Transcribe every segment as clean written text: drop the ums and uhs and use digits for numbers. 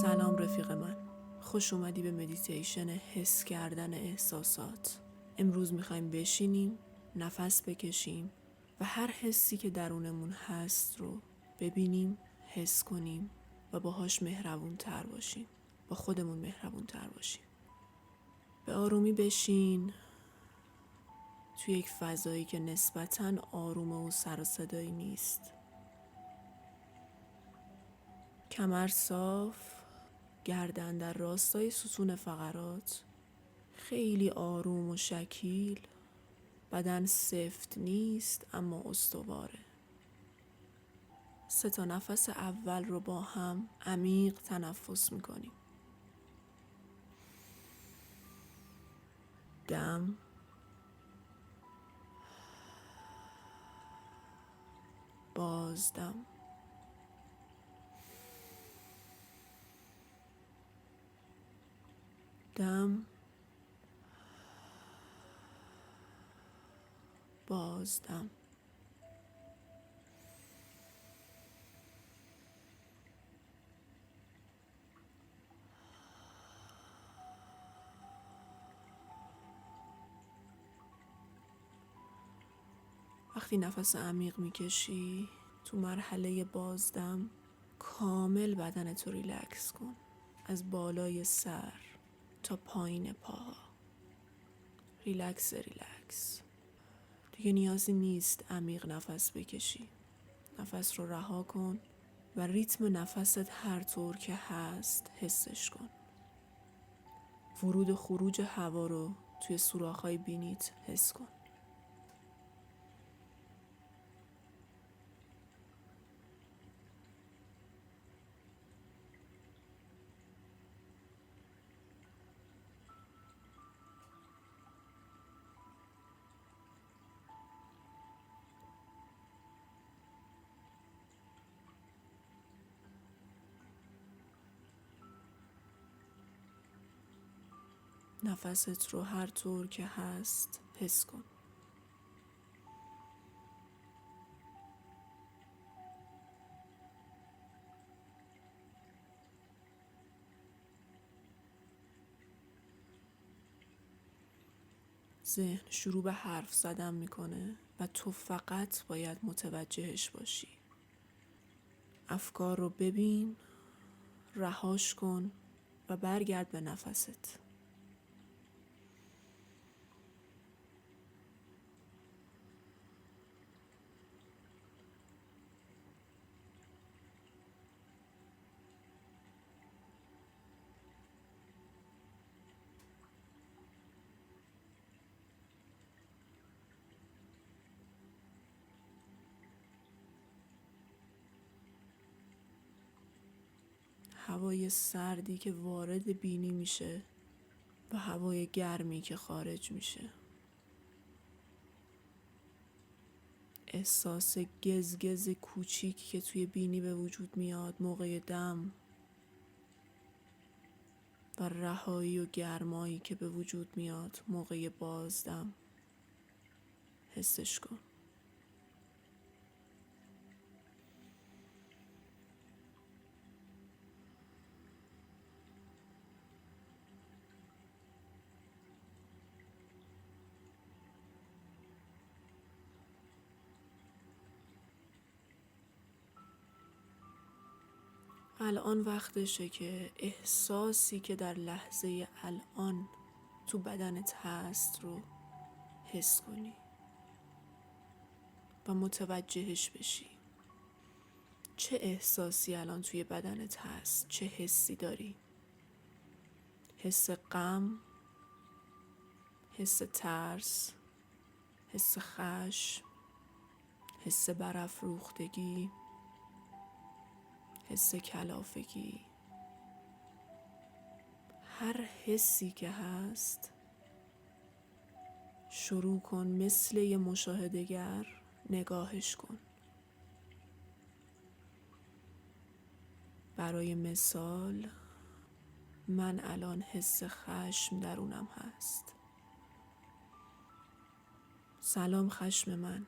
سلام رفیق من، خوش اومدی به مدیتیشن حس کردن احساسات. امروز میخوایم بشینیم، نفس بکشیم و هر حسی که درونمون هست رو ببینیم، حس کنیم و باهاش مهربون تر باشیم، با خودمون مهربون تر باشیم. به آرومی بشین توی یک فضایی که نسبتاً آرومه و سر و صدایی نیست. کمر صاف، گردن در راستای ستون فقرات، خیلی آروم و شکیل. بدن سفت نیست اما استواره. 3 نفس اول رو با هم عمیق تنفس میکنیم. دم، بازدم، دم، بازدم. وقتی نفس عمیق میکشی تو مرحله بازدم کامل بدنت رو ریلکس کن، از بالای سر تا پایین پاها. ریلکس. دیگه نیازی نیست عمیق نفس بکشی. نفس رو رها کن و ریتم نفست هر طور که هست حسش کن. ورود و خروج هوا رو توی سوراخ‌های بینیت حس کن. نفست رو هر طور که هست حس کن. ذهن شروع به حرف زدن میکنه و تو فقط باید متوجهش باشی. افکار رو ببین، رهاش کن و برگرد به نفست. هوای سردی که وارد بینی میشه و هوای گرمی که خارج میشه. احساس گزگز کوچیک که توی بینی به وجود میاد موقع دم و رهایی و گرمایی که به وجود میاد موقع بازدم. حسش کن. الان وقتشه که احساسی که در لحظه الان تو بدنت هست رو حس کنی و متوجهش بشی. چه احساسی الان توی بدنت هست؟ چه حسی داری؟ حس غم، حس ترس، حس خشم، حس برافروختگی، حس کلافگی. هر حسی که هست شروع کن مثل یه مشاهده‌گر نگاهش کن. برای مثال من الان حس خشم درونم هست. سلام خشم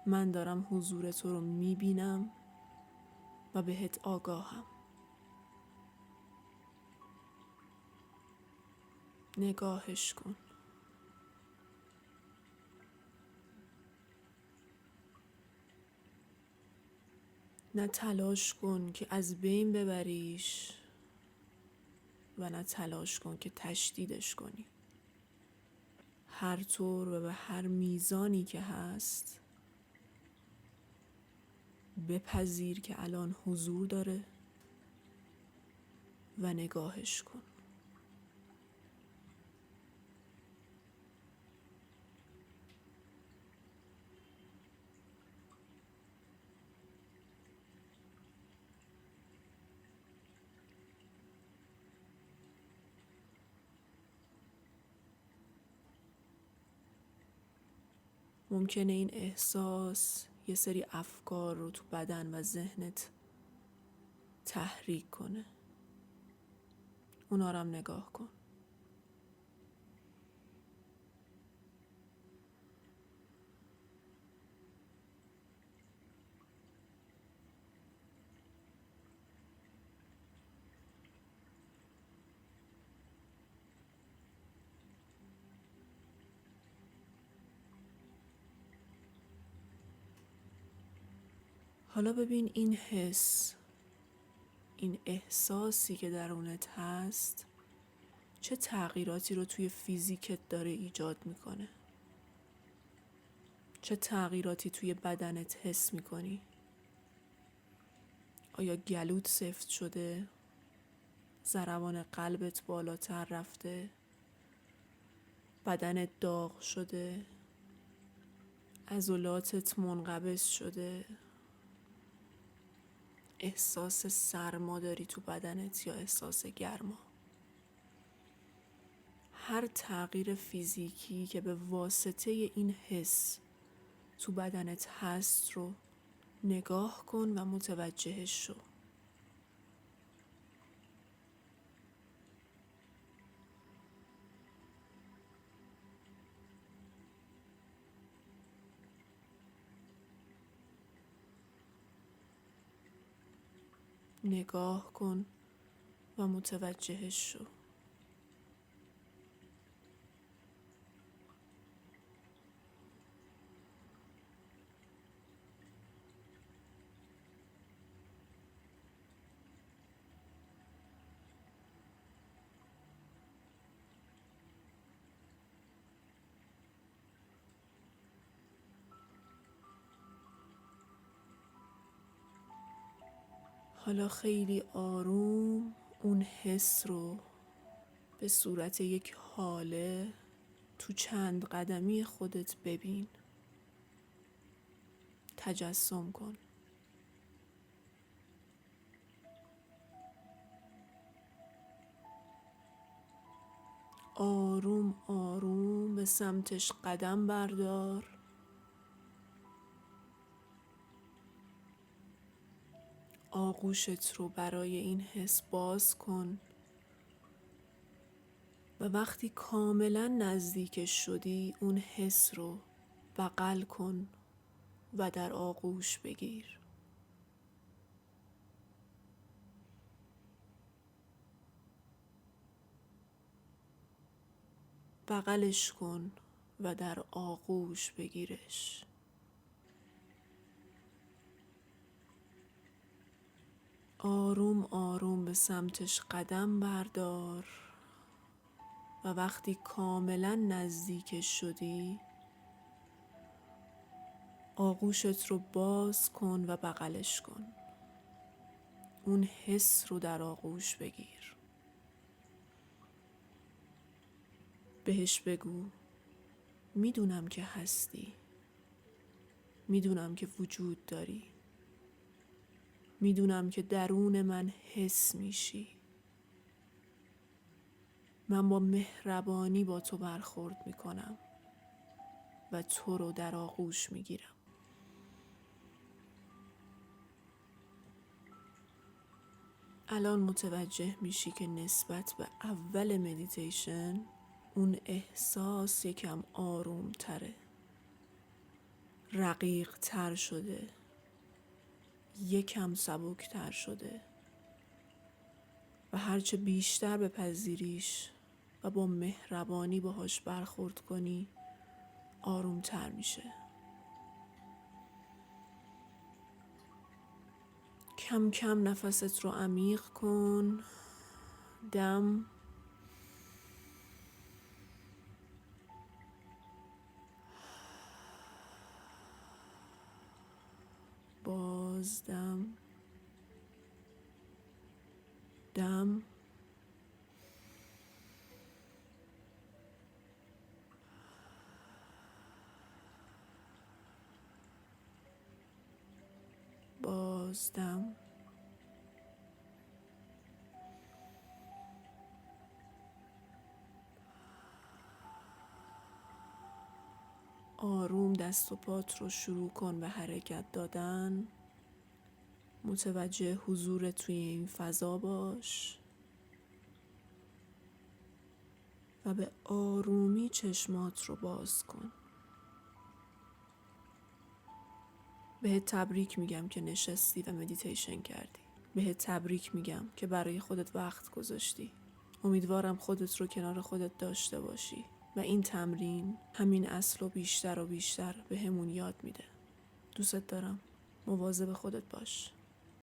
من دارم حضور تو رو میبینم و بهت آگاهم. نگاهش کن. نه تلاش کن که از بین ببریش و نه تلاش کن که تشدیدش کنی. هر طور و به هر میزانی که هست بپذیر که الان حضور داره و نگاهش کن. ممکنه این احساس یه سری افکار رو تو بدن و ذهنت تحریک کنه. اونا رو هم نگاه کن. حالا ببین این حس، این احساسی که درونت هست چه تغییراتی رو توی فیزیکت داره ایجاد میکنه. چه تغییراتی توی بدنت حس میکنی؟ آیا گلوت سفت شده؟ ضربان قلبت بالاتر رفته؟ بدنت داغ شده؟ عضلاتت منقبض شده؟ احساس سرما داری تو بدنت یا احساس گرما؟ هر تغییر فیزیکی که به واسطه این حس تو بدنت هست رو نگاه کن و متوجهش شو. نگاه کن و متوجهش شو. حالا خیلی آروم اون حس رو به صورت یک حاله تو چند قدمی خودت ببین. تجسم کن. آروم آروم به سمتش قدم بردار. آغوشت رو برای این حس باز کن و وقتی کاملا نزدیکش شدی اون حس رو بغل کن و در آغوش بگیر. بغلش کن و در آغوش بگیرش. آروم آروم به سمتش قدم بردار و وقتی کاملا نزدیکش شدی آغوشت رو باز کن و بغلش کن. اون حس رو در آغوش بگیر. بهش بگو میدونم که هستی. میدونم که وجود داری. میدونم که درون من حس میشی. من با مهربانی با تو برخورد میکنم و تو رو در آغوش میگیرم. الان متوجه میشی که نسبت به اول مدیتیشن اون احساس یکم آروم تره. رقیق تر شده. یکم سبکتر شده و هرچه بیشتر بپذیریش و با مهربانی باهاش برخورد کنی آرومتر میشه. کم کم نفست رو عمیق کن. دم، بازدم، دم، بازدم. آروم دست و پات رو شروع کن به حرکت دادن. متوجه حضور توی این فضا باش و به آرومی چشمات رو باز کن. بهت تبریک میگم که نشستی و مدیتیشن کردی. بهت تبریک میگم که برای خودت وقت گذاشتی. امیدوارم خودت رو کنار خودت داشته باشی و این تمرین همین اصل و بیشتر به همون یاد میده. دوست دارم. مواظب خودت باش.